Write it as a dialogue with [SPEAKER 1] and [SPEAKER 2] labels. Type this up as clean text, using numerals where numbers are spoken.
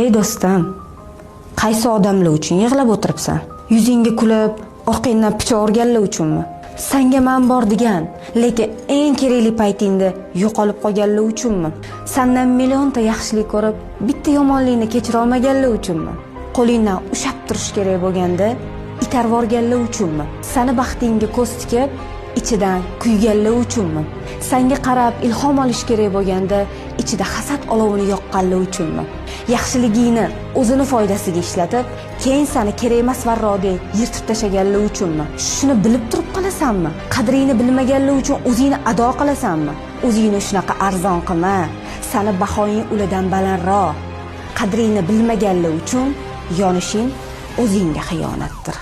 [SPEAKER 1] Ey do'stim, qaysi odamlar uchun yig'lab o'tiribsan? Yuzingga kulib, orqangdan pichoq urganlar uchunmi? Senga men bor degan, lekin eng kerakli paytingda yo'qolib qolganlar uchunmi? Sendan millionta yaxshilik ko'rib, bitta yomonlikni kechira olmaganlar uchunmi? Qo'lingdan ushab turish kerak bo'lganda itarib yuborganlar uchunmi? Seni baxtingga ko'z tikib, ichidan kuyganlar uchunmi? Senga qarab ilhom olish kerak bo'lganda ichida hasad olovini yoqqanlar uchunmi? Yaxshiligingni o'zini foydasiga ishlatib, keyin seni kerak emas varrodek yirtib tashlaganlar uchunmi? Shuni bilib turib qolasanmi? Qadringni bilmaganlar uchun o'zingni ado qilasanmi? O'zingni shunaqa arzon qilma. Seni bahoying ulardan balandroq. Qadringni bilmaganlar uchun yonishing o'zingga xiyonatdir.